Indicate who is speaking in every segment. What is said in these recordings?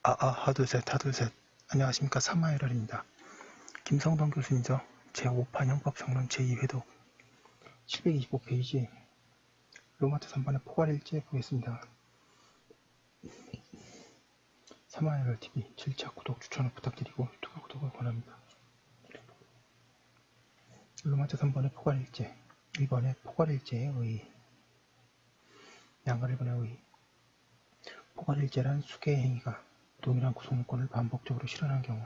Speaker 1: 하둘셋. 안녕하십니까. 사마이럴입니다. 김성동 교수님죠. 제5판 형법정론 제2회독 725페이지 로마트 3번의 포괄일제 보겠습니다. 사마이럴 TV 7차 구독 추천을 부탁드리고 유튜브 구독을 권합니다. 로마트 3번의 포괄일제 1번의 포괄일제의 의의 양가 1번의 의의 포괄일제란 수개의 행위가 동일한 구성요건을 반복적으로 실현한 경우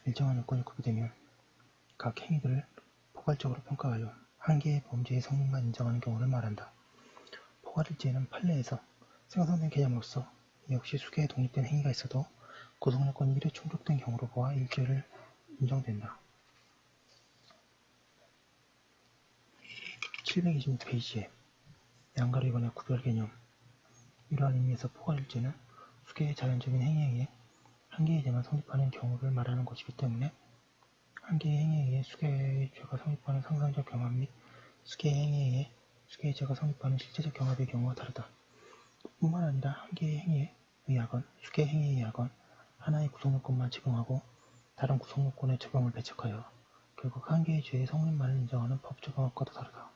Speaker 1: 일정한 요건이 구비되면 각 행위들을 포괄적으로 평가하여 한 개의 범죄의 성립만 인정하는 경우를 말한다. 포괄일제는 판례에서 생성된 개념으로서 이 역시 수개의 독립된 행위가 있어도 구성요건이 미리 충족된 경우로 보아 일제를 인정된다. 726페이지에 양가로 이번의 구별 개념 이러한 의미에서 포괄일제는 수개의 자연적인 행위에 의해 한 개의 죄만 성립하는 경우를 말하는 것이기 때문에 한 개의 행위에 의해 수개의 죄가 성립하는 상상적 경합 및 수개의 행위에 의해 수개의 죄가 성립하는 실제적 경합의 경우와 다르다. 뿐만 아니라 한 개의 행위에 의하건 수개의 행위에 의하건 하나의 구성요건만 적용하고 다른 구성요건의 적용을 배척하여 결국 한 개의 죄의 성립만을 인정하는 법적 경합과도 다르다.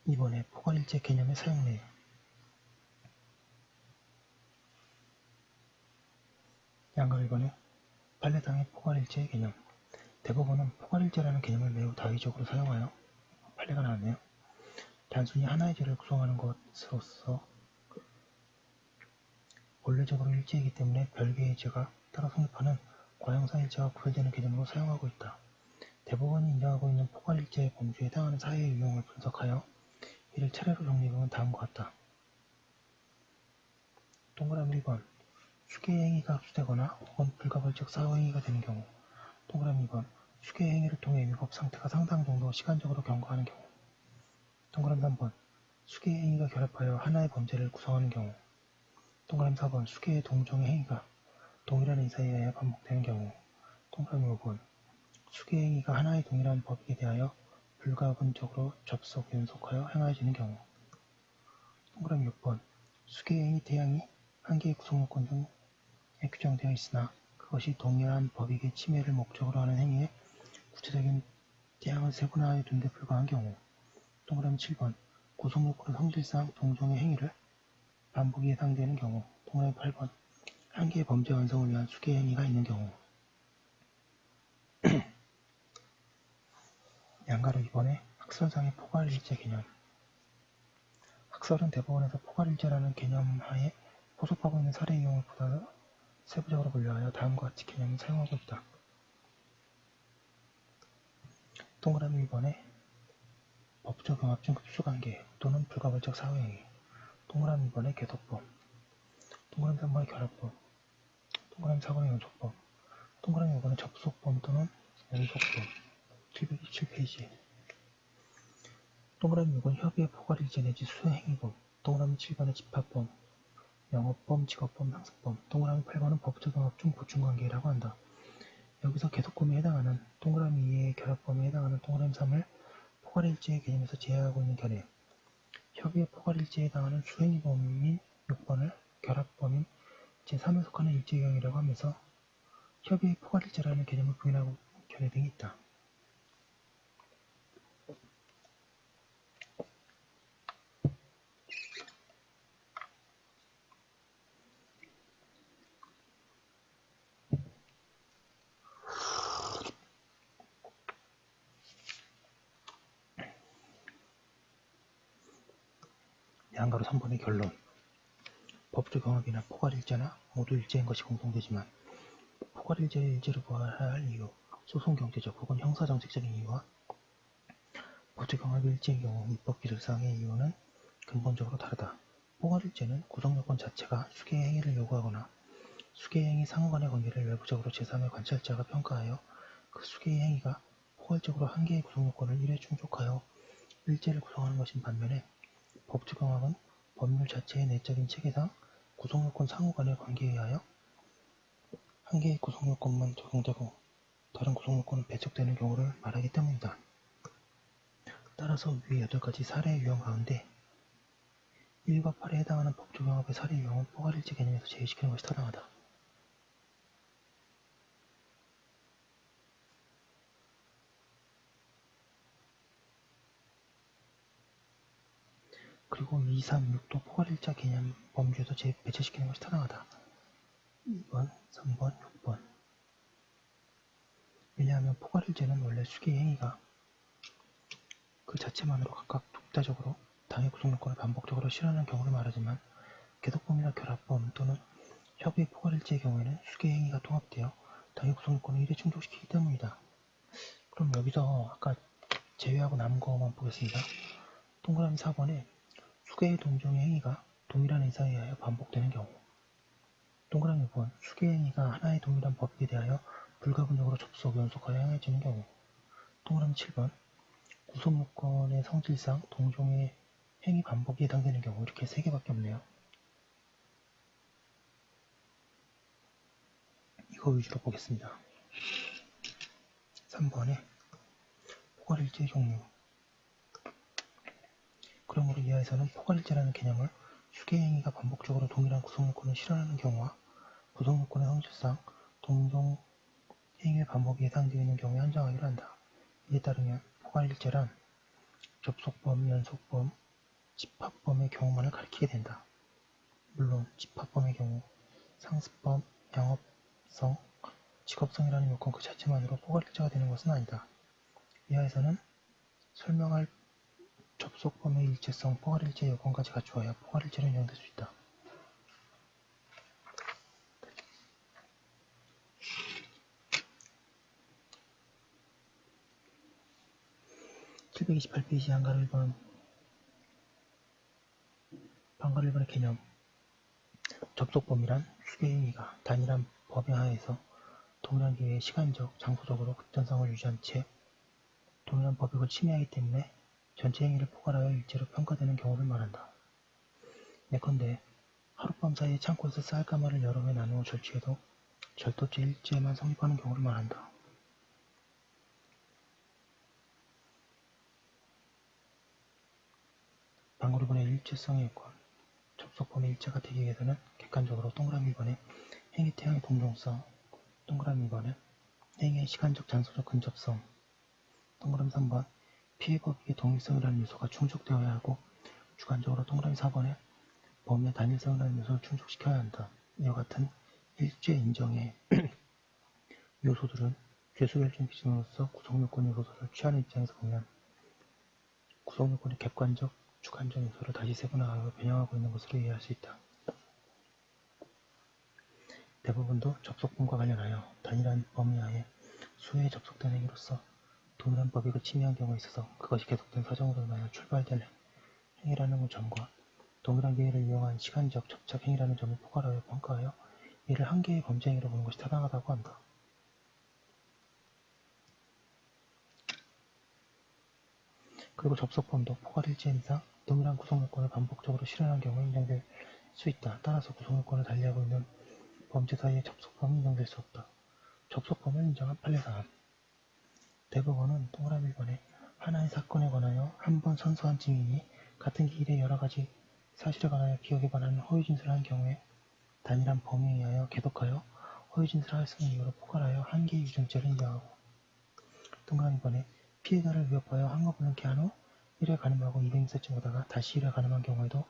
Speaker 1: 이번에 포괄일제 개념의 사용 내용 양가 1번에 판례상의 포괄일제의 개념 대법원은 포괄일제라는 개념을 매우 다의적으로 사용하여 판례가 나왔네요. 단순히 하나의 죄를 구성하는 것으로서 본래적으로 일제이기 때문에 별개의 죄가 따라 성립하는 과형사일제와 구별되는 개념으로 사용하고 있다. 대법원이 인정하고 있는 포괄일제의 범주에 해당하는 사회의 유형을 분석하여 이를 차례로 정리해보면 다음과 같다. 동그라미 1번 수개의 행위가 합수되거나 혹은 불가벌적 사후행위가 되는 경우 동그라미 2번 수개의 행위를 통해 위법 상태가 상당 정도 시간적으로 경과하는 경우 동그라미 3번 수개의 행위가 결합하여 하나의 범죄를 구성하는 경우 동그라미 4번 수개의 동종의 행위가 동일한 의사에 의하여 반복되는 경우 동그라미 5번 수개의 행위가 하나의 동일한 법익에 대하여 불가분적으로 접속, 연속하여 행하여지는 경우 동그라미 6번 수개의 행위 대항이 한 개의 구성요건 중에 규정되어 있으나 그것이 동일한 법익의 침해를 목적으로 하는 행위에 구체적인 대항을 세분화하여 둔 데 불과한 경우 동그라미 7번 구성요건의 성질상 동종의 행위를 반복이 예상되는 경우 동그라미 8번 한 개의 범죄 완성을 위한 수개의 행위가 있는 경우 양가로 2번에 학설상의 포괄일제 개념 학설은 대법원에서 포괄일제라는 개념 하에 포섭하고 있는 사례 이용을 보다 세부적으로 분류하여 다음과 같이 개념을 사용하고 있다. 동그라미 2번에 법적 경합중 흡수관계 또는 불가벌적 사후행위 동그라미 2번에 개독법 동그라미 3번에 결합법 동그라미 4번에 연속법 동그라미 5번에 접속법 또는 연속법 727페이지 동그라미 6번 협의의 포괄일제 내지 수행위법 동그라미 7번에 집합법 영업법, 직업법, 상습법 동그라미 8번은 법적 경합 중 보충관계라고 한다. 여기서 개속범에 해당하는 동그라미 2의 결합범에 해당하는 동그라미 3을 포괄일제의 개념에서 제외하고 있는 견해 협의의 포괄일제에 해당하는 수행위범인 6번을 결합범인 제3에 속하는 일제유형이라고 하면서 협의의 포괄일제라는 개념을 부인하고 견해 등이 있다. 양가로 3번의 결론 법적 경합이나 포괄일제나 모두 일제인 것이 공통되지만 포괄일제를 일제로 보아야 할 이유 소송 경제적 혹은 형사정책적인 이유와 법적 경합이 일제인 경우 입법기술상의 이유는 근본적으로 다르다. 포괄일제는 구성요건 자체가 수개의 행위를 요구하거나 수개의 행위 상호간의 관계를 외부적으로 제3의 관찰자가 평가하여 그 수개의 행위가 포괄적으로 한 개의 구성요건을 일회 충족하여 일제를 구성하는 것인 반면에 법적 경합은 법률 자체의 내적인 체계상 구성요건 상호간의 관계에 의하여 한 개의 구성요건만 적용되고 다른 구성요건은 배척되는 경우를 말하기 때문이다. 따라서 위의 8가지 사례 유형 가운데 1과 8에 해당하는 법 적용합의 사례 유형은 포괄일체 개념에서 제외시키는 것이 타당하다. 그리고 2, 3, 6도 포괄일자 개념 범주에서 배제시키는 것이 타당하다. 2번, 3번, 6번. 왜냐하면 포괄일제는 원래 수기의 행위가 그 자체만으로 각각 독자적으로 당의 구성요건을 반복적으로 실현하는 경우를 말하지만 계속범이나 결합범 또는 협의 포괄일제의 경우에는 수기의 행위가 통합되어 당의 구성요건을 일에 충족시키기 때문이다. 그럼 여기서 아까 제외하고 남은 거만 보겠습니다. 동그라미 4번에 수개의 동종의 행위가 동일한 의사에 의하여 반복되는 경우. 동그라미 5번 수개의 행위가 하나의 동일한 법에 대하여 불가분적으로 접속, 연속하여 행해지는 경우. 동그라미 7번 구성요건의 성질상 동종의 행위 반복이 해당되는 경우. 이렇게 3개밖에 없네요. 이거 위주로 보겠습니다. 3번에 포괄일제의 종류. 그러므로 이하에서는 포괄일제라는 개념을 수개의 행위가 반복적으로 동일한 구성요건을 실현하는 경우와 구성요건의 성질상 동종 행위의 반복이 예상되어 있는 경우에 한정하기로 한다. 이에 따르면 포괄일제란 접속범, 연속범, 집합범의 경우만을 가리키게 된다. 물론 집합범의 경우 상습범, 양업성, 직업성이라는 요건 그 자체만으로 포괄일제가 되는 것은 아니다. 이하에서는 설명할 접속범의 일체성, 포괄일제 요건까지 갖추어야 포괄일제로 인정될 수 있다. 728페이지 한가로 1번 방가로 1번의 개념. 접속범이란 수개의 행위가 단일한 범위 하에서 동일한 기회에 시간적, 장소적으로 급전성을 유지한 채 동일한 법익을 침해하기 때문에 전체 행위를 포괄하여 일제로 평가되는 경우를 말한다. 예컨대 하룻밤 사이에 창고에서 쌀가마를 여러 회 나누어 절취해도 절도죄 일제만 성립하는 경우를 말한다. 방금 1번의 일체성의 요건. 접속범의 일체가 되기 위해서는 객관적으로 동그라미 2번에 행위 태양의 동종성, 동그라미 2번은 행위의 시간적 장소적 근접성, 동그라미 3번 피해법익의 동일성이라는 요소가 충족되어야 하고 주관적으로 동그라미 4번에 범의 단일성이라는 요소를 충족시켜야 한다. 이와 같은 일제 인정의 요소들은 죄수결정 기준으로서 구성요건 요소를 취하는 입장에서 보면 구성요건의 객관적, 주관적 요소를 다시 세분화하여 변형하고 있는 것으로 이해할 수 있다. 대부분도 접속범과 관련하여 단일한 범위 하에 수회에 접속된 행위로서 동일한 법익을 침해한 경우에 있어서 그것이 계속된 사정으로 인하여 출발된 행위라는 점과 동일한 기회를 이용한 시간적 접착 행위라는 점을 포괄하여 평가하여 이를 한 개의 범죄 행위로 보는 것이 타당하다고 한다. 그리고 접속범도 포괄일체 행위상 동일한 구성요건을 반복적으로 실현한 경우에 인정될 수 있다. 따라서 구성요건을 달리하고 있는 범죄 사이에 접속범은 인정될 수 없다. 접속범을 인정한 판례사항. 대법원은 동그라미 1번에 하나의 사건에 관하여 한 번 선서한 증인이 같은 기일에 여러 가지 사실에 관하여 기억에 관한 허위진술을 한 경우에 단일한 범위에 의하여 계속하여 허위진술을 할 수 있는 이유로 포괄하여 한 개의 유증죄를 인정하고 동그라미 2번에 피해자를 위협하여 항거불능케 한 후 1회 가늠하고 200m쯤 오다가 다시 1회 가늠한 경우에도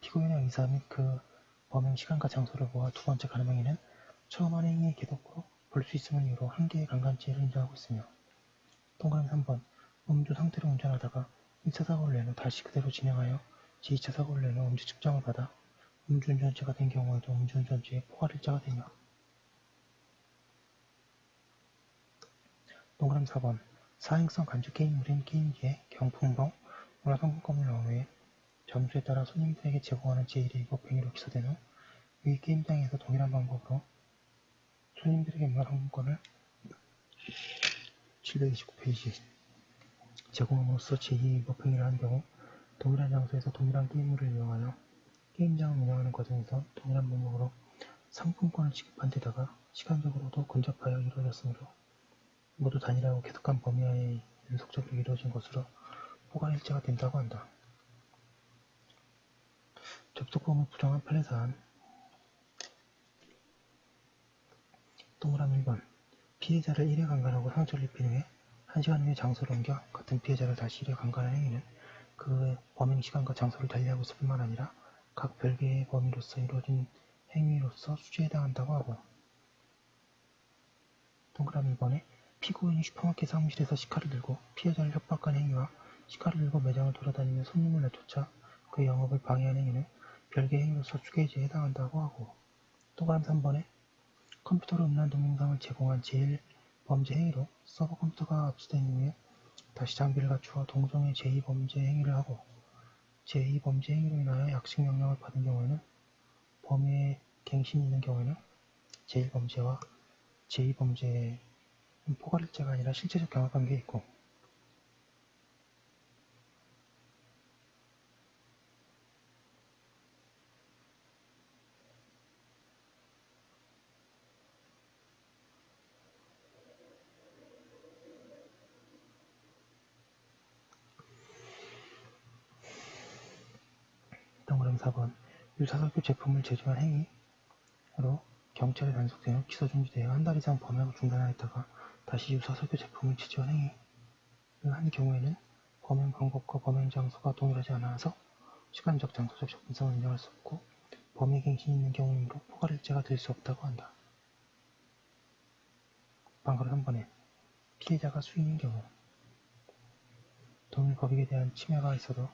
Speaker 1: 피고인의 의사 및 그 범행 시간과 장소를 보아 두 번째 가늠 행위는 처음 한 행위의 계속으로 볼 수 있음을 이유로 한 개의 강간죄를 인정하고 있으며 동그라미 3번 음주 상태로 운전하다가 1차 사고를 낸 후 다시 그대로 진행하여 제2차 사고를 낸 후 음주 측정을 받아 음주운전죄가 된 경우에도 음주운전죄의 포괄일자가 되며 동그라미 4번 사행성 간주 게임물인 게임기에 경품봉, 문화상품권을 넣은 후에 점수에 따라 손님들에게 제공하는 제1의 위법행위로 기소된 후 위 게임장에서 동일한 방법으로 손님들에게 문화상품권을 729페이지 제공함으로써 제2의 위법행위를 한 경우 동일한 장소에서 동일한 게임물을 이용하여 게임장을 운영하는 과정에서 동일한 방법으로 상품권을 지급한 데다가 시간적으로도 근접하여 이루어졌으므로 모두 단일하고 계속한 범위 하에 연속적으로 이루어진 것으로 포괄일체가 된다고 한다. 접속범위 부정한 판례사안. 동그라미 1번. 피해자를 1회 강간하고 상처를 입힌 후에 1시간 후에 장소를 옮겨 같은 피해자를 다시 1회 강간한 행위는 그 범행 시간과 장소를 달리하고 있을 뿐만 아니라 각 별개의 범위로서 이루어진 행위로서 수주에 해당한다고 하고. 동그라미 1번에 피고인이 슈퍼마켓 사무실에서 시카를 들고 피해자를 협박한 행위와 시카를 들고 매장을 돌아다니며 손님을 내쫓아 그의 영업을 방해한 행위는 별개의 행위로서 추계죄에 해당한다고 하고. 동그라미 3번에 컴퓨터로 음란 동영상을 제공한 제1범죄 행위로 서버 컴퓨터가 압수된 이후에 다시 장비를 갖추어 동종의 제2범죄 행위를 하고 제2범죄 행위로 인하여 약식 명령을 받은 경우에는 범위에 갱신이 있는 경우에는 제1범죄와 제2범죄는 포괄일체가 아니라 실제적 경합관계에 있고. 동그라미 4번 유사석유 제품을 제조한 행위로 경찰에 단속된 후 기소 중지되어 한 달 이상 범행을 중단하였다가 다시 유사석유 제품을 제조한 행위를 한 경우에는 범행 방법과 범행 장소가 동일하지 않아서 시간적, 장소적 접근성을 인정할 수 없고 범위 갱신이 있는 경우이므로 포괄일체가 될 수 없다고 한다. 방금 3번에 피해자가 수인인 경우 동일 법익에 대한 침해가 있어도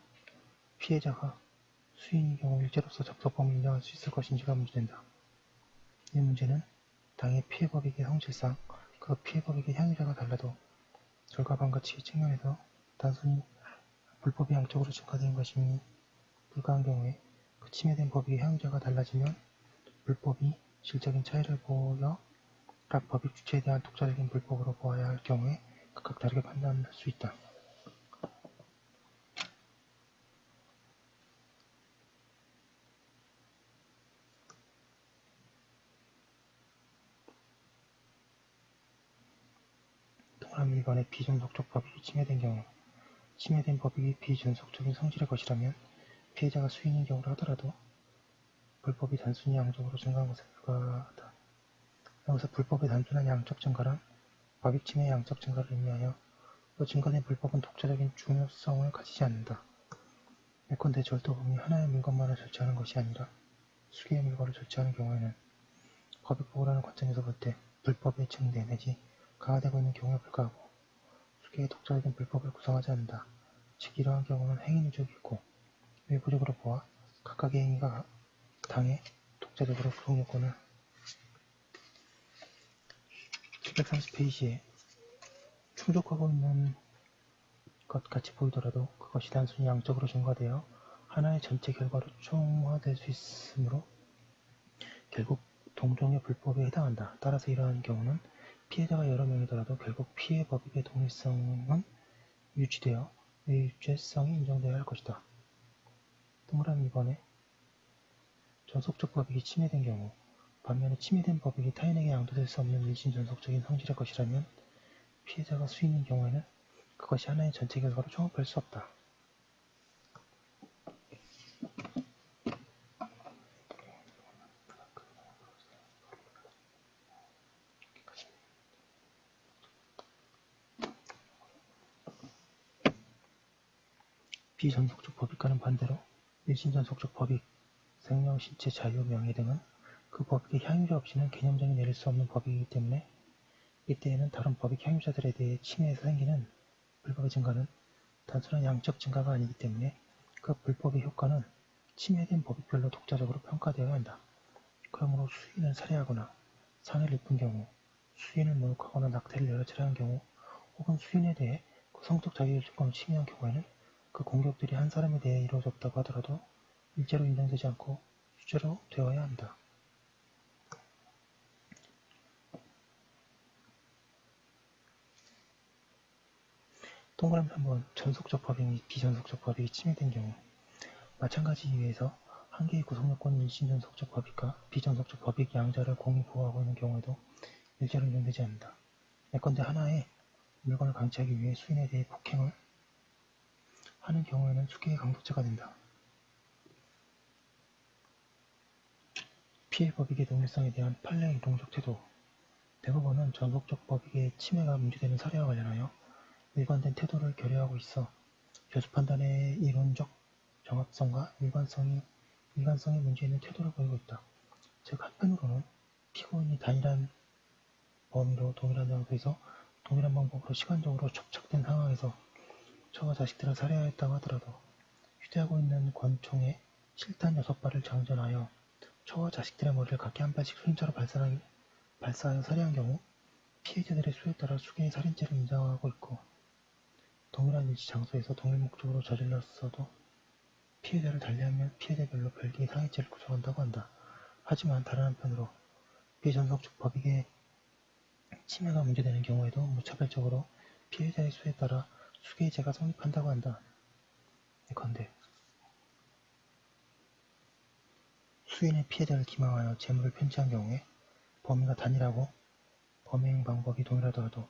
Speaker 1: 피해자가 수인인 경우 일제로서 접속범위를 인정할 수 있을 것인지가 문제된다. 이 문제는 당해 피해법익의 성질상 그 피해법익의 향유자가 달라도 결과반가치 측면에서 단순히 불법이 양적으로 증가된 것임이 불가한 경우에 그 침해된 법익의 향유자가 달라지면 불법이 질적인 차이를 보여 각 법익 주체에 대한 독자적인 불법으로 보아야 할 경우에 각각 다르게 판단할 수 있다. 동그라미 2번의 비존속적 법익이 침해된 경우 침해된 법익이 비존속적인 성질의 것이라면 피해자가 수인인 경우라 하더라도 불법이 단순히 양적으로 증가한 것에 불과하다. 여기서 불법의 단순한 양적 증가란 법익 침해의 양적 증가를 의미하여 또 증가된 불법은 독자적인 중요성을 가지지 않는다. 예컨대 절도범이 하나의 물건만을 절취하는 것이 아니라 수개의 물건을 절취하는 경우에는 법익보호라는 관점에서 볼 때 불법의 증대 내지 강화되고 있는 경우에 불과하고 수개의 독자적인 불법을 구성하지 않는다. 즉 이러한 경우는 행위 누적이 있고 외부적으로 보아 각각의 행위가 당해 독자적으로 구성요건을 730페이지에 충족하고 있는 것 같이 보이더라도 그것이 단순히 양적으로 증가되어 하나의 전체 결과로 총화될 수 있으므로 결국 동종의 불법에 해당한다. 따라서 이러한 경우는 피해자가 여러 명이더라도 결국 피해 법익의 동일성은 유지되어 외유죄성이 인정되어야 할 것이다. 동그라미 2번에 전속적 법익이 침해된 경우 반면에 침해된 법익이 타인에게 양도될 수 없는 일신전속적인 성질의 것이라면 피해자가 수인인 경우에는 그것이 하나의 전체 결과로 총합할 수 없다. 비전속적 법익과는 반대로 일신전속적 법익, 생명, 신체, 자유, 명예 등은 그 법익의 향유자 없이는 개념적인 내릴 수 없는 법익이기 때문에 이때에는 다른 법익 향유자들에 대해 침해에서 생기는 불법의 증가는 단순한 양적 증가가 아니기 때문에 그 불법의 효과는 침해된 법익별로 독자적으로 평가되어야 한다. 그러므로 수인을 살해하거나 상해를 입은 경우, 수인을 모욕하거나 낙태를 여러 차례 한 경우, 혹은 수인에 대해 그 성적 자기의 조건을 침해한 경우에는 그 공격들이 한 사람에 대해 이루어졌다고 하더라도 일제로 인정되지 않고 수죄로 되어야 한다. 동그라미 3번 전속적 법익 및 비전속적 법익이 침해된 경우 마찬가지 이유에서 한 개의 구성요건인 일신전속적 법익과 비전속적 법익 양자를 공유 보호하고 있는 경우에도 일제로 인정되지 않는다. 예컨대 하나의 물건을 강취하기 위해 수인에 대해 폭행을 하는 경우에는 수계의 강도체가 된다. 피해 법익의 동일성에 대한 판례 이동적 태도. 대법원은 전속적 법익의 침해가 문제되는 사례와 관련하여 일관된 태도를 결여하고 있어 교수 판단의 이론적 정합성과 일관성에 문제있는 태도를 보이고 있다. 즉 한편으로는 피고인이 단일한 범위로 동일한 장소에서 동일한 방법으로 시간적으로 접착된 상황에서 처와 자식들을 살해하였다고 하더라도 휴대하고 있는 권총에 실탄 6발을 장전하여 처와 자식들의 머리를 각기 한 발씩 순차로 발사하여 살해한 경우 피해자들의 수에 따라 수개의 살인죄를 인정하고 있고 동일한 일시 장소에서 동일 목적으로 저질렀어도 피해자를 달리하면 피해자별로 별개의 상해죄를 구성한다고 한다. 하지만 다른 한편으로 비전속적 법익의 침해가 문제되는 경우에도 무차별적으로 피해자의 수에 따라 수개의 죄가 성립한다고 한다. 예컨대 수인의 피해자를 기망하여 재물을 편취한 경우에 범위가 단일하고 범행 방법이 동일하더라도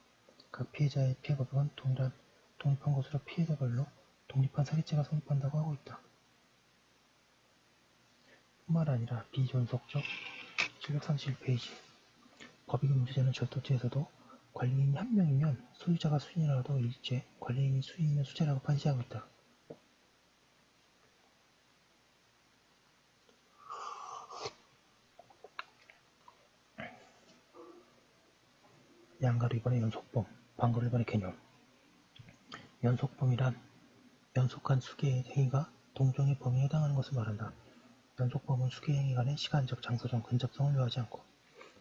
Speaker 1: 각 피해자의 피해법은 독립한 것으로 피해자별로 독립한 사기죄가 성립한다고 하고 있다. 뿐만 아니라 비존속적 731페이지 법익이 문제되는 절도죄에서도 관리인이 한 명이면 소유자가 수인이라도 일죄, 관리인이 수인이면 수죄라고 판시하고 있다. 양가로 이번의 연속범, 방거로 이번의 개념. 연속범이란 연속한 수개의 행위가 동종의 범위에 해당하는 것을 말한다. 연속범은 수개의 행위 간의 시간적, 장소적 근접성을 요하지 않고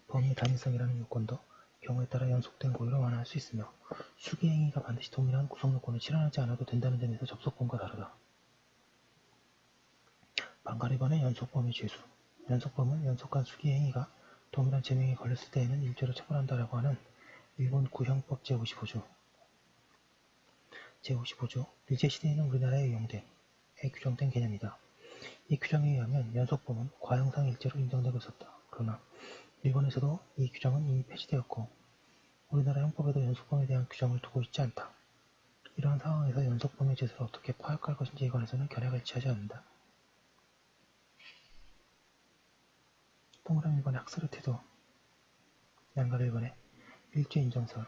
Speaker 1: 범위의 단일성이라는 요건도 경우에 따라 연속된 고의로 완화할 수 있으며 수개의 행위가 반드시 동일한 구성 요건을 실현하지 않아도 된다는 점에서 접속범과 다르다. 방가로 이번의 연속범의 죄수. 연속범은 연속한 수개의 행위가 동일한 제명에 걸렸을 때에는 일죄로 처벌한다라고 하는 일본 구형법 제55조 일제시대에는 우리나라에 규정된 개념이다. 이 규정에 의하면 연속범은 과형상 일죄로 인정되고 있었다. 그러나 일본에서도 이 규정은 이미 폐지되었고 우리나라 형법에도 연속범에 대한 규정을 두고 있지 않다. 이러한 상황에서 연속범의 죄수를 어떻게 파악할 것인지에 관해서는 견해가 일치하지 않는다. 동그라미 1번의 학설의 태도 양가로 1번의 일죄 인정설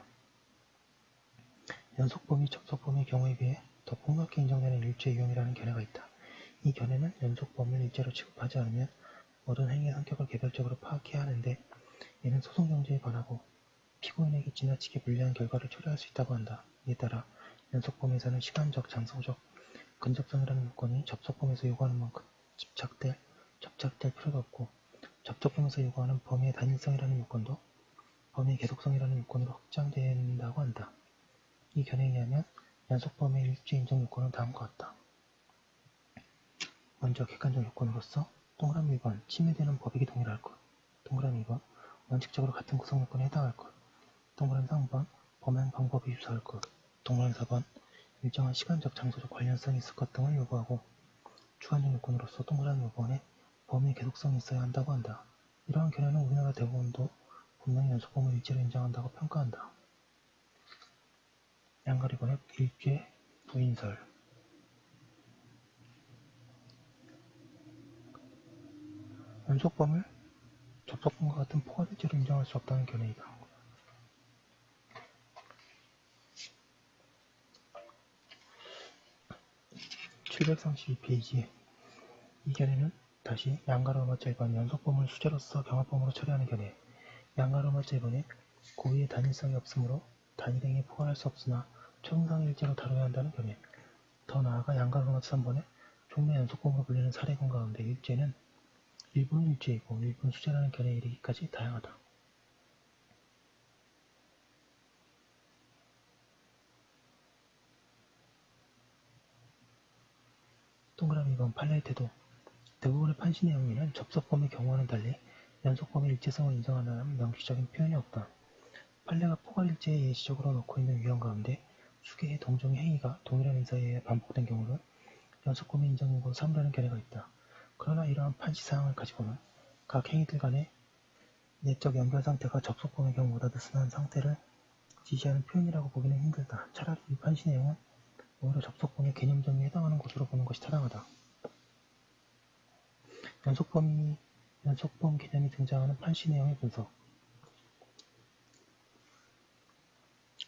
Speaker 1: 연속범이 접속범의 경우에 비해 더 폭넓게 인정되는 일죄 유형이라는 견해가 있다. 이 견해는 연속범을 일죄로 취급하지 않으면 모든 행위의 성격을 개별적으로 파악해야 하는데 이는 소송 경제에 관하고 피고인에게 지나치게 불리한 결과를 초래할 수 있다고 한다. 이에 따라 연속범에서는 시간적, 장소적, 근접성이라는 요건이 접속범에서 요구하는 만큼 접착될 필요가 없고 접촉범에서 요구하는 범위의 단일성이라는 요건도 범위의 계속성이라는 요건으로 확장된다고 한다. 이 견해에 의하면 연속범의 일죄 인정 요건은 다음과 같다. 먼저 객관적 요건으로서 동그라미 2번 침해되는 법익이 동일할 것 동그라미 2번 원칙적으로 같은 구성 요건에 해당할 것 동그라미 3번 범행 방법이 유사할 것 동그라미 4번 일정한 시간적 장소적 관련성이 있을 것 등을 요구하고 주관적 요건으로서 동그라미 5번에 범위의 계속성이 있어야 한다고 한다. 이러한 견해는 우리나라 대법원도 분명히 연속범을 일죄로 인정한다고 평가한다. 양가로 2번의 일죄 부인설 연속범을 접속범과 같은 포괄일죄로 인정할 수 없다는 견해이다. 732페이지 이 견해는 다시 양가로마자 1번 연속범을 수재로서 경합범으로 처리하는 견해 양가로마자 1번에 고의의 단일성이 없으므로 단일행위에 포괄할 수 없으나 총상의 일죄로 다뤄야 한다는 견해 더 나아가 양가로마자 3번에 종래 연속범으로 불리는 사례군 가운데 일죄는 일부는 일죄이고 일부는 수재라는 견해에 이르기까지 다양하다. 동그라미 2번 판례의 태도 대부분의 판시의 행위는 접속범의 경우와는 달리 연속범의 일체성을 인정하는 명시적인 표현이 없다. 판례가 포괄일죄에 예시적으로 놓고 있는 유형 가운데 수개의 동종의 행위가 동일한 인사에 의해 반복된 경우를 연속범의 인정인으로 삼으라는 견해가 있다. 그러나 이러한 판시사항을 가지고는 각 행위들 간의 내적 연결 상태가 접속범의 경우보다 느슨한 상태를 지시하는 표현이라고 보기는 힘들다. 차라리 이 판시 내용은 오히려 접속범위 개념 정의에 해당하는 것으로 보는 것이 타당하다. 연속범 개념이 등장하는 판시 내용의 분석.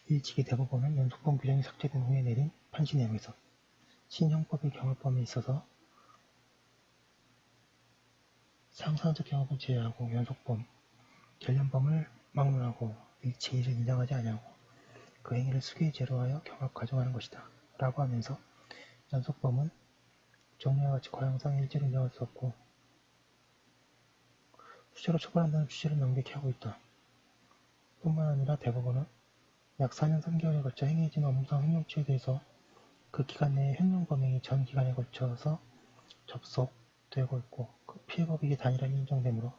Speaker 1: 일찍이 대법원은 연속범 규정이 삭제된 후에 내린 판시 내용에서 신형법의 경합범에 있어서 상사적 경합을 제외하고 연속범, 결련범을 막론하고 일체 이를 인정하지 아니하고 그 행위를 수개의 죄로 하여 경합 가정하는 것이다. 라고 하면서 연속범은 정리와 같이 과형상 일제로 인정할 수 없고 수재로 처벌한다는 취지를 명백히 하고 있다. 뿐만 아니라 대법원은 약 4년 3개월에 걸쳐 행해진 업무상 횡령죄에 대해서 그 기간 내에 횡령범행이 전 기간에 걸쳐서 접속되고 있고 그 피해법익이 단일하게 인정되므로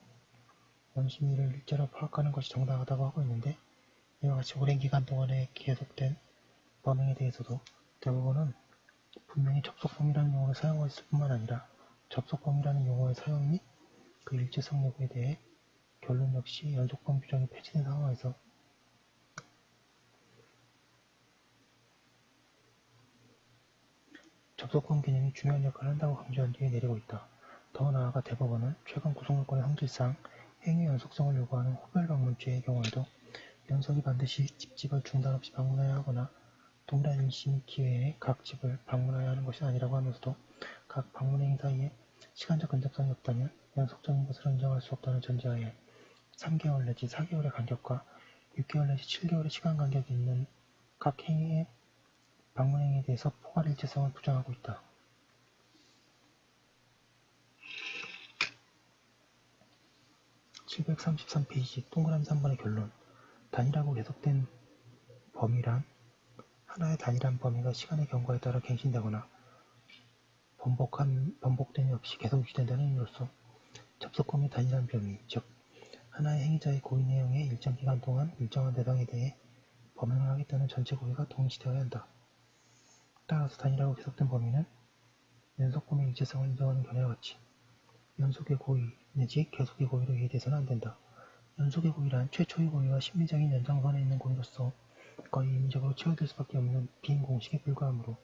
Speaker 1: 원심이를 일제로 파악하는 것이 정당하다고 하고 있는데 이와 같이 오랜 기간 동안에 계속된 범행에 대해서도 대법원은 분명히 접속범이라는 용어를 사용했을 뿐만 아니라 접속범이라는 용어의 사용 및 그 일체성 여부에 대해 결론 역시 연속범 규정이 폐지된 상황에서 접속범 개념이 중요한 역할을 한다고 강조한 뒤에 내리고 있다. 더 나아가 대법원은 최근 구속요건의 성질상 행위 연속성을 요구하는 호별방문죄의 경우에도 연속이 반드시 집집을 중단 없이 방문해야 하거나 동일한 일시 및 기회에 각 집을 방문해야 하는 것이 아니라고 하면서도 각 방문행위 사이에 시간적 근접성이 없다면 연속적인 것을 인정할 수 없다는 전제하에 3개월 내지 4개월의 간격과 6개월 내지 7개월의 시간 간격이 있는 각 행위의 방문행위에 대해서 포괄 일체성을 부정하고 있다. (733페이지) 동그라미 3번의 결론. 단일하고 계속된 범위란 하나의 단일한 범위가 시간의 경과에 따라 갱신되거나 번복됨이 없이 계속 유지된다는 의미로서 접속범위 단일한 범위, 즉 하나의 행위자의 고의 내용에 일정 기간 동안 일정한 대상에 대해 범행을 하겠다는 전체 고의가 동일시되어야 한다. 따라서 단일하고 계속된 범위는 연속범위 일체성을 인정하는 견해와 같이 연속의 고의 내지 계속의 고의로 이해돼서는 안 된다. 연속의 고의란 최초의 고의와 심리적인 연장선에 있는 고의로서 거의 임의적으로 채워질 수밖에 없는 빈 공식에 불과하므로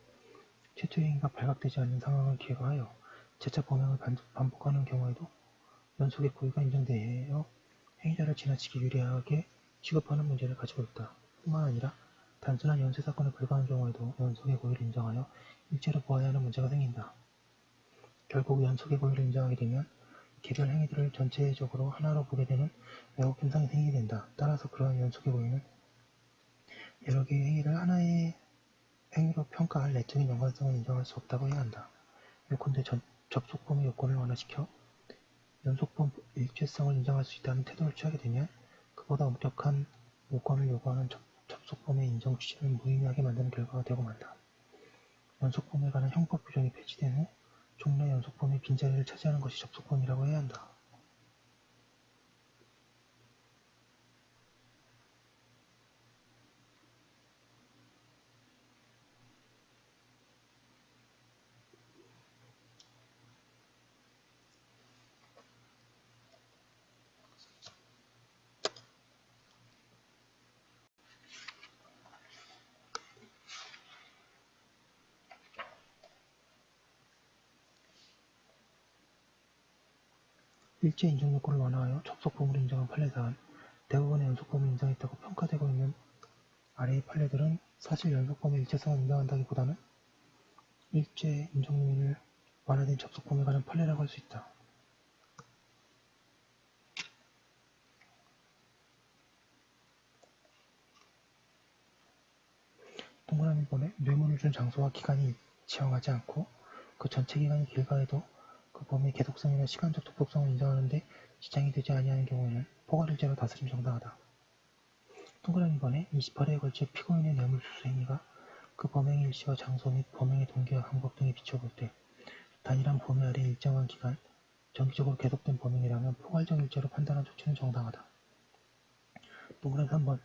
Speaker 1: 최초의 행위가 발각되지 않는 상황을 기획하여 재차 범행을 반복하는 경우에도 연속의 고의가 인정되어 행위자를 지나치게 유리하게 취급하는 문제를 가지고 있다. 뿐만 아니라 단순한 연쇄 사건에 불과한 경우에도 연속의 고의를 인정하여 일제로 보아야 하는 문제가 생긴다. 결국 연속의 고의를 인정하게 되면 개별 행위들을 전체적으로 하나로 보게 되는 왜곡 현상이 생기게 된다. 따라서 그러한 연속의 고의는 여러 개의 행위를 하나의 행위로 평가할 내적인 연관성을 인정할 수 없다고 해야 한다. 요컨대 접속범의 요건을 완화시켜 연속범 일체성을 인정할 수 있다는 태도를 취하게 되면 그보다 엄격한 요건을 요구하는 접속범의 인정 취지를 무의미하게 만드는 결과가 되고 만다. 연속범에 관한 형법 규정이 폐지된 후 종래 연속범의 빈자리를 차지하는 것이 접속범이라고 해야 한다. 일제 인정 요건을 완화하여 접속범으로 인정한 판례사안, 대부분의 연속범을 인정했다고 평가되고 있는 아래의 판례들은 사실 연속범의 일체성을 인정한다기보다는 일제 인정 요인을 완화된 접속범에 관한 판례라고 할 수 있다. 동그라미 번에 뇌물을 준 장소와 기간이 일치하지 않고 그 전체 기간이 길가에도 그 범의 계속성이나 시간적 독특성을 인정하는 데 지장이 되지 아니하는 경우에는 포괄일제로 다스림 정당하다. 동그라미 번에 28회에 걸쳐 피고인의 뇌물 수수 행위가 그 범행의 일시와 장소 및 범행의 동기와 방법 등에 비춰볼 때 단일한 범위 아래 일정한 기간, 정기적으로 계속된 범행이라면 포괄적 일제로 판단한 조치는 정당하다. 동그라미 3번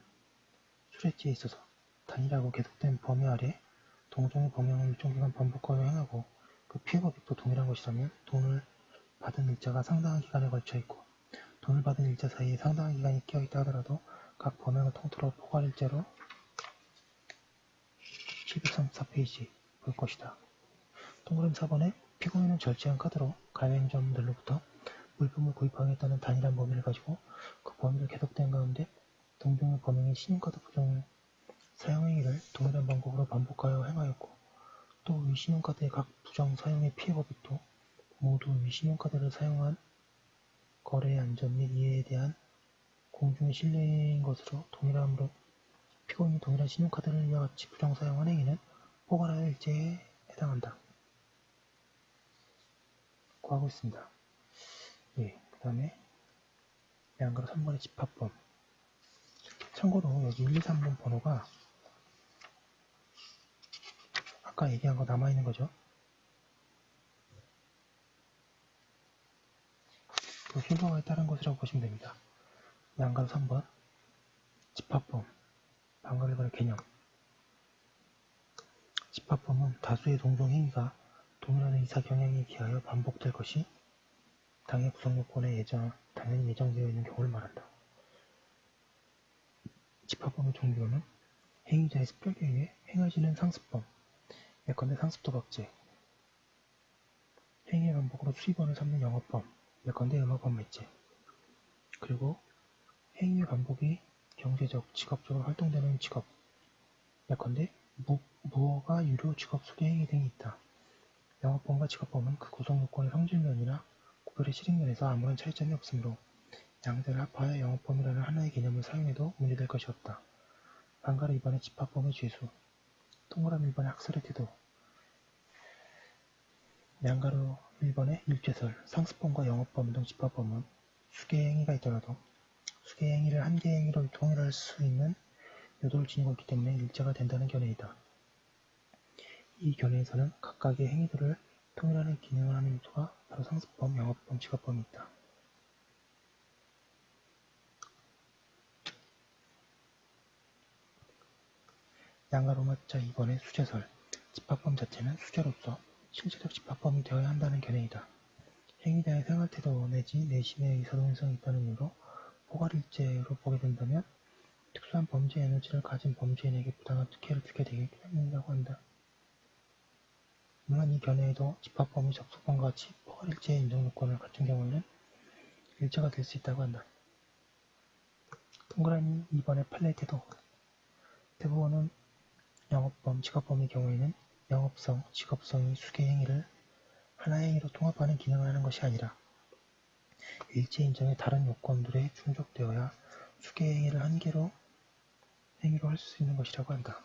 Speaker 1: 수뢰죄에 있어서 단일하고 계속된 범위 아래 동종의 범행을 일정 기간 반복하여 행하고 그 피해법익도 동일한 것이라면 돈을 받은 일자가 상당한 기간에 걸쳐 있고 돈을 받은 일자 사이에 상당한 기간이 끼어있다 하더라도 각 범행을 통틀어 포괄일제로 734페이지 볼 것이다. 동그라미 4번에 피고인은 절제한 카드로 가맹점들로부터 물품을 구입하겠다는 단일한 범위를 가지고 그 범위를 계속된 가운데 동종의 범행의 신용카드 부정 사용행위를 동일한 방법으로 반복하여 행하였고 또 이 신용카드의 각 부정 사용의 피해법익도 모두 이 신용카드를 사용한 거래의 안전 및 이해에 대한 공중의 신뢰인 것으로 동일하므로 피고인이 동일한 신용카드를 이와 같이 부정 사용한 행위는 포괄하여 일제에 해당한다. 고 하고 있습니다. 예, 그 다음에 양가로 3번의 집합범. 참고로 여기 1, 2, 3번 번호가 아까 얘기한 거 남아있는 거죠. 그 순서에 따른 것이라고 보시면 됩니다. 양가로 3번 집합범. 방금 1번의 개념. 집합범은 다수의 동종 행위가 동일한 의사 경향에 기하여 반복될 것이 당해 구성 요건에 당연히 예정되어 있는 경우를 말한다. 집합범의 종류는 행위자의 습격에 의해 행해지는 상습범, 예컨대 상습도박죄, 행위의 반복으로 수입원을 삼는 영업범, 예컨대 음악범매죄, 그리고 행위의 반복이 경제적, 직업적으로 활동되는 직업, 예컨대 무허가 유료 직업 소개 행위 등이 있다. 영업범과 직업범은 그 구성 요건의 성질면이나 구별의 실행면에서 아무런 차이점이 없으므로 양자를 합하여 영업범이라는 하나의 개념을 사용해도 문제될 것이 없다. 방가로 2번의 집합범의 죄수, 동그라미 1번의 학설의 태도, 양가로 1번의 일죄설, 상습범과 영업범 등 집합범은 수개행위가 있더라도 수개행위를 한 개의 행위로 통일할 수 있는 요도를 지니고 있기 때문에 일제가 된다는 견해이다. 이 견해에서는 각각의 행위들을 통일하는 기능을 하는 요소가 바로 상습범, 영업범, 직업범이 있다. 양가로 맞자 2번의 수재설, 집합범 자체는 수재로서 실제적 집합범이 되어야 한다는 견해이다. 행위자의 생활태도 내지 내심의 의사동일성이 있다는 이유로 포괄일죄로 보게 된다면 특수한 범죄 에너지를 가진 범죄인에게 부당한 특혜를 주게 되기 때문이라고 한다. 물론 이 견해에도 집합범이 접속범과 같이 포괄일죄의 인정 요건을 갖춘 경우에는 일죄가 될 수 있다고 한다. 동그라미 2번의 판례 태도. 대부분은 영업범, 직업범의 경우에는 영업성, 직업성이 수개 행위를 하나의 행위로 통합하는 기능을 하는 것이 아니라 일제 인정의 다른 요건들에 충족되어야 수개 행위를 한 개로 행위로 할 수 있는 것이라고 한다.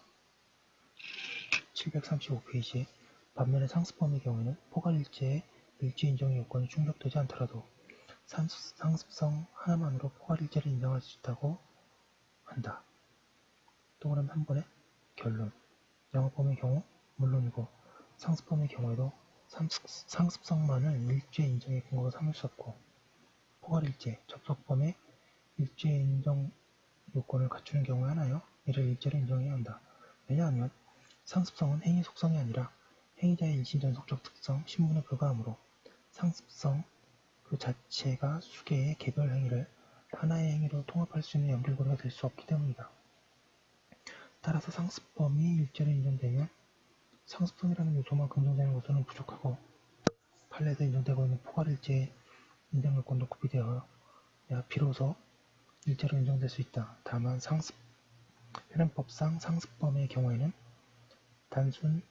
Speaker 1: 735페이지에 반면에 상습범의 경우에는 포괄일제의 일제 인정의 요건이 충족되지 않더라도 상습성 하나만으로 포괄일제를 인정할 수 있다고 한다. 동그라미 한 번에 결론. 영업범의 경우 물론이고 상습범의 경우에도 상습성만을 일제 인정의 근거로 삼을 수 없고 포괄일제, 접속범의 일제 인정 요건을 갖추는 경우에 하나여 이를 일제로 인정해야 한다. 왜냐하면 상습성은 행위 속성이 아니라 행위자의 일신전속적 특성, 신분에 불과하므로 상습성 그 자체가 수개의 개별 행위를 하나의 행위로 통합할 수 있는 연결고리가 될 수 없기 때문이다. 따라서 상습범이 일제로 인정되면 상습성이라는 요소만 긍정되는 것으로는 부족하고 판례에서 인정되고 있는 포괄일제의 인정 요건도 구비되어 비로소 일제로 인정될 수 있다. 다만 현행법상 상습범의 경우에는 단순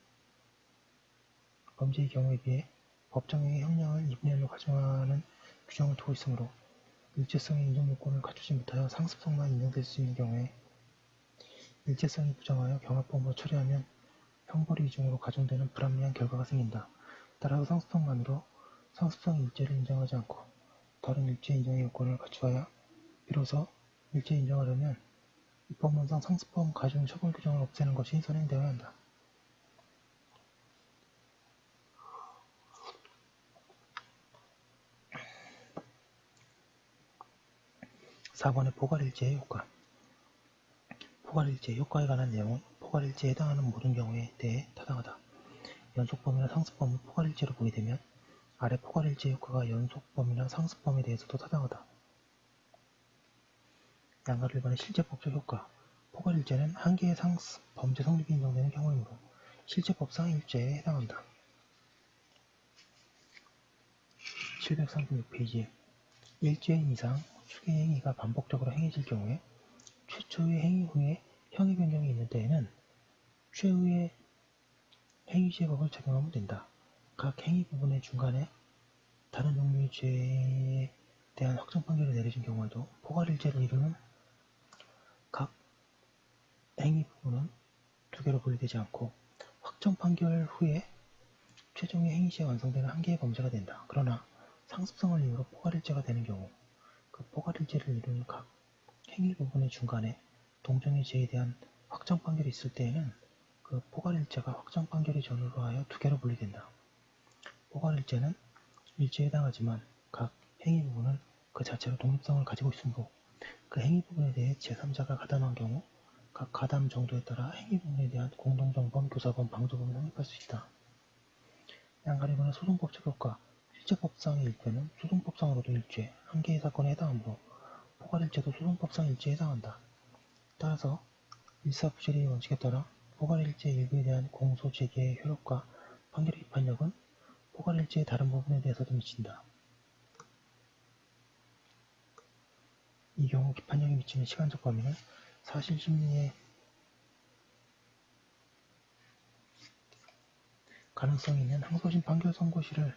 Speaker 1: 범죄의 경우에 비해 법정형의 형량을 2분의 1로 가정하는 규정을 두고 있으므로 일제성의 인정 요건을 갖추지 못하여 상습성만 인정될 수 있는 경우에 일제성이 부정하여 경합범으로 처리하면 형벌이 이중으로 가중되는 불합리한 결과가 생긴다. 따라서 상습성만으로 상습성 일제를 인정하지 않고 다른 일제 인정의 요건을 갖추어야 비로소 일제 인정하려면 입법론상 상습범 가중 처벌 규정을 없애는 것이 선행되어야 한다. 4번의 포괄일제의 효과. 포괄일제의 효과에 관한 내용은 포괄일제에 해당하는 모든 경우에 대해 타당하다. 연속범이나 상습범을 포괄일제로 보게 되면 아래 포괄일제의 효과가 연속범이나 상습범에 대해서도 타당하다. 양가로 1번의 실제법적 효과. 포괄일제는 한 개의 범죄 성립이 인정되는 경우이므로 실제법상 일죄에 해당한다. 736페이지 일죄인 이상 추계 행위가 반복적으로 행해질 경우에 최초의 행위 후에 형의 변경이 있는 때에는 최후의 행위제법을 적용하면 된다. 각 행위 부분의 중간에 다른 종류의 죄에 대한 확정 판결이 내려진 경우에도 포괄일죄를 이루는 각 행위 부분은 두 개로 분리되지 않고 확정 판결 후에 최종의 행위시에 완성되는 한 개의 범죄가 된다. 그러나 상습성을 이유로 포괄일죄가 되는 경우 그 포괄일죄를 이루는 각 행위 부분의 중간에 동종의 죄에 대한 확정 판결이 있을 때에는 그 포괄일죄가 확정 판결의 전후로 하여 두 개로 분리된다. 포괄일죄는 일죄에 해당하지만 각 행위 부분은 그 자체로 독립성을 가지고 있으므로 그 행위 부분에 대해 제3자가 가담한 경우 각 가담 정도에 따라 행위 부분에 대한 공동정범, 교사범, 방조범을 성립할 수 있다. 양가리고는 소송법적 효과, 실제법상의 일죄는 소송법상으로도 일죄, 한 개의 사건에 해당하므로 포괄일죄도 소송법상 일죄에 해당한다. 따라서 일사부재리의 원칙에 따라 포괄일죄 일부에 대한 공소 제기의 효력과 판결의 비판력은 포괄일죄의 다른 부분에 대해서도 미친다. 이 경우 비판력이 미치는 시간적 범위는 사실심리의 가능성이 있는 항소심 판결 선고시를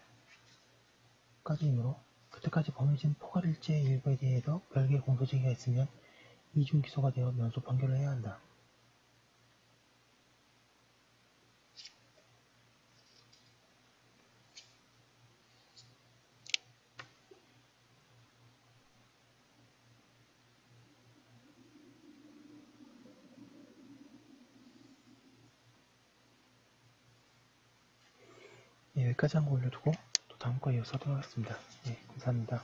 Speaker 1: 까지이므로 그때까지 범해진 포괄일죄의 일부에 대해서 별개의 공소제기가 있으면 이중 기소가 되어 면소 판결을 해야 한다. 예, 여기까지 한번 올려두고 또 다음 거 이어서 하도록 하겠습니다. 예, 감사합니다.